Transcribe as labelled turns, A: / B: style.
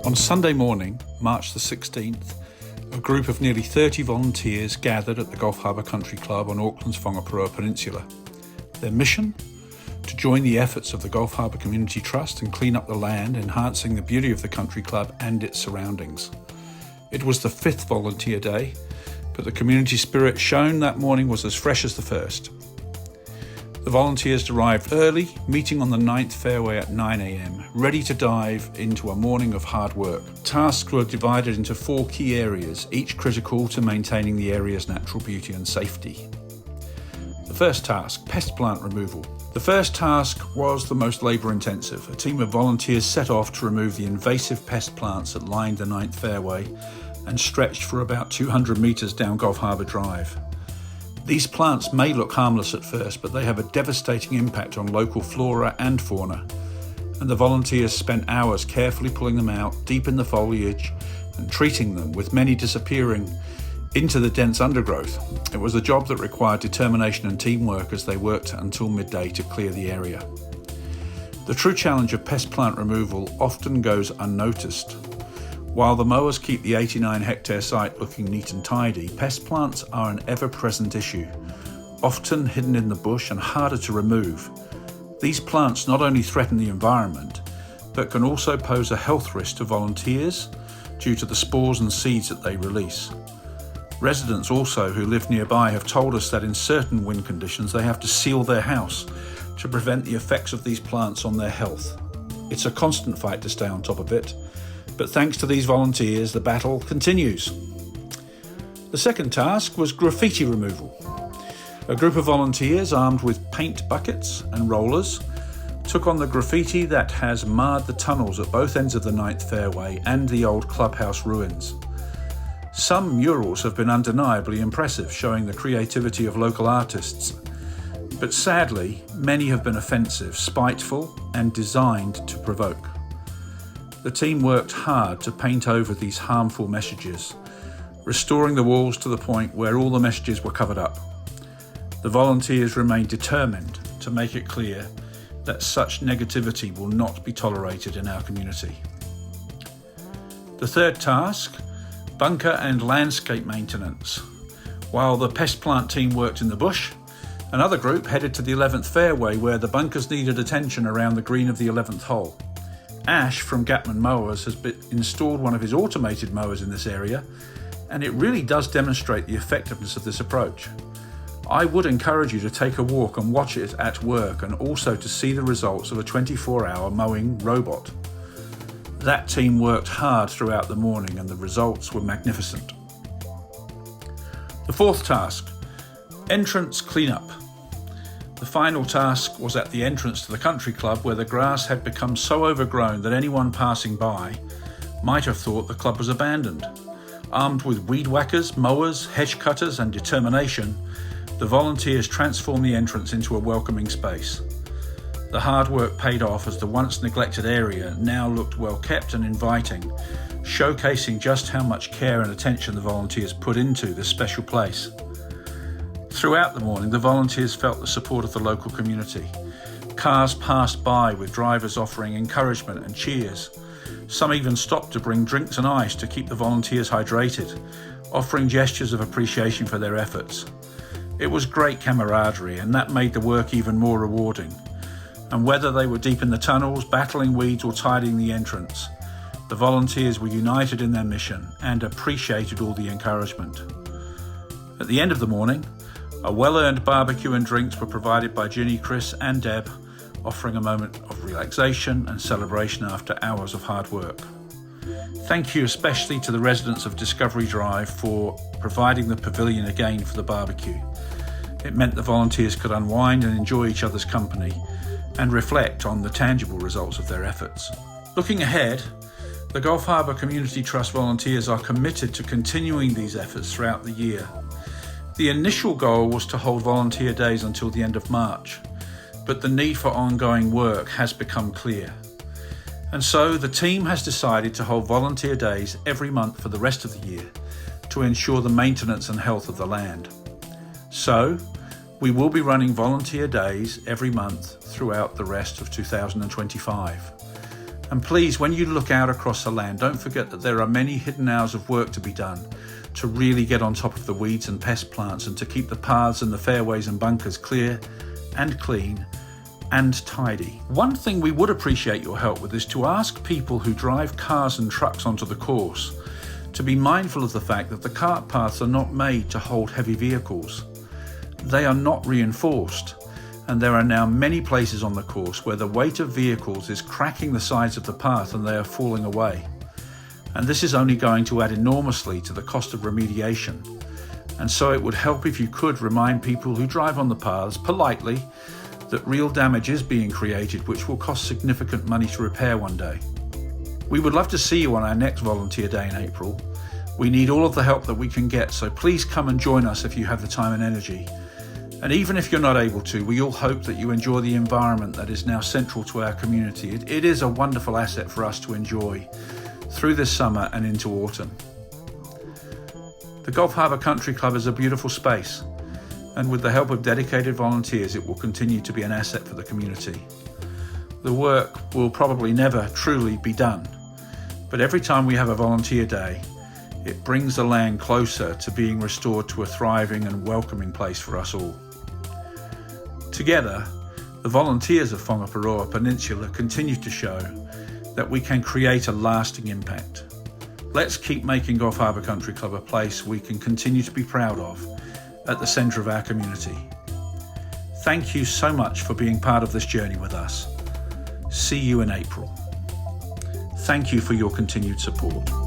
A: On Sunday morning, March the 16th, a group of nearly 30 volunteers gathered at the Gulf Harbour Country Club on Auckland's Whangaparoa Peninsula. Their mission? To join the efforts of the Gulf Harbour Community Trust and clean up the land, enhancing the beauty of the country club and its surroundings. It was the 5th volunteer day, but the community spirit shown that morning was as fresh as the first. The volunteers arrived early, meeting on the 9th fairway at 9 a.m, ready to dive into a morning of hard work. Tasks were divided into 4 key areas, each critical to maintaining the area's natural beauty and safety. The first task, pest plant removal. The first task was the most labour-intensive. A team of volunteers set off to remove the invasive pest plants that lined the 9th fairway and stretched for about 200 metres down Gulf Harbour Drive. These plants may look harmless at first, but they have a devastating impact on local flora and fauna, and the volunteers spent hours carefully pulling them out deep in the foliage and treating them, with many disappearing into the dense undergrowth. It was a job that required determination and teamwork as they worked until midday to clear the area. The true challenge of pest plant removal often goes unnoticed. While the mowers keep the 89-hectare site looking neat and tidy, pest plants are an ever-present issue, often hidden in the bush and harder to remove. These plants not only threaten the environment, but can also pose a health risk to volunteers due to the spores and seeds that they release. Residents also who live nearby have told us that in certain wind conditions they have to seal their house to prevent the effects of these plants on their health. It's a constant fight to stay on top of it, but thanks to these volunteers, the battle continues. The second task was graffiti removal. A group of volunteers armed with paint buckets and rollers took on the graffiti that has marred the tunnels at both ends of the 9th fairway and the old clubhouse ruins. Some murals have been undeniably impressive, showing the creativity of local artists, but sadly, many have been offensive, spiteful, and designed to provoke. The team worked hard to paint over these harmful messages, restoring the walls to the point where all the messages were covered up. The volunteers remained determined to make it clear that such negativity will not be tolerated in our community. The third task, bunker and landscape maintenance. While the pest plant team worked in the bush, another group headed to the 11th fairway where the bunkers needed attention around the green of the 11th hole. Ash from Gatman Mowers has installed one of his automated mowers in this area, and it really does demonstrate the effectiveness of this approach. I would encourage you to take a walk and watch it at work, and also to see the results of a 24-hour mowing robot. That team worked hard throughout the morning and the results were magnificent. The fourth task, entrance cleanup. The final task was at the entrance to the country club, where the grass had become so overgrown that anyone passing by might have thought the club was abandoned. Armed with weed whackers, mowers, hedge cutters and determination, the volunteers transformed the entrance into a welcoming space. The hard work paid off as the once neglected area now looked well kept and inviting, showcasing just how much care and attention the volunteers put into this special place. Throughout the morning, the volunteers felt the support of the local community. Cars passed by with drivers offering encouragement and cheers. Some even stopped to bring drinks and ice to keep the volunteers hydrated, offering gestures of appreciation for their efforts. It was great camaraderie, and that made the work even more rewarding. And whether they were deep in the tunnels, battling weeds or tidying the entrance, the volunteers were united in their mission and appreciated all the encouragement. At the end of the morning, a well-earned barbecue and drinks were provided by Ginny, Chris and Deb, offering a moment of relaxation and celebration after hours of hard work. Thank you especially to the residents of Discovery Drive for providing the pavilion again for the barbecue. It meant the volunteers could unwind and enjoy each other's company and reflect on the tangible results of their efforts. Looking ahead, the Gulf Harbour Community Trust volunteers are committed to continuing these efforts throughout the year. The initial goal was to hold volunteer days until the end of March, but the need for ongoing work has become clear. And so the team has decided to hold volunteer days every month for the rest of the year to ensure the maintenance and health of the land. So, we will be running volunteer days every month throughout the rest of 2025. And please, when you look out across the land, don't forget that there are many hidden hours of work to be done to really get on top of the weeds and pest plants and to keep the paths and the fairways and bunkers clear and clean and tidy. One thing we would appreciate your help with is to ask people who drive cars and trucks onto the course to be mindful of the fact that the cart paths are not made to hold heavy vehicles. They are not reinforced, and there are now many places on the course where the weight of vehicles is cracking the sides of the path and they are falling away. And this is only going to add enormously to the cost of remediation. And so it would help if you could remind people who drive on the paths politely that real damage is being created, which will cost significant money to repair one day. We would love to see you on our next volunteer day in April. We need all of the help that we can get, so please come and join us if you have the time and energy. And even if you're not able to, we all hope that you enjoy the environment that is now central to our community. It is a wonderful asset for us to enjoy through this summer and into autumn. The Gulf Harbour Country Club is a beautiful space, and with the help of dedicated volunteers, it will continue to be an asset for the community. The work will probably never truly be done, but every time we have a volunteer day, it brings the land closer to being restored to a thriving and welcoming place for us all. Together, the volunteers of Whangaparoa Peninsula continue to show that we can create a lasting impact. Let's keep making Gulf Harbour Country Club a place we can continue to be proud of at the centre of our community. Thank you so much for being part of this journey with us. See you in April. Thank you for your continued support.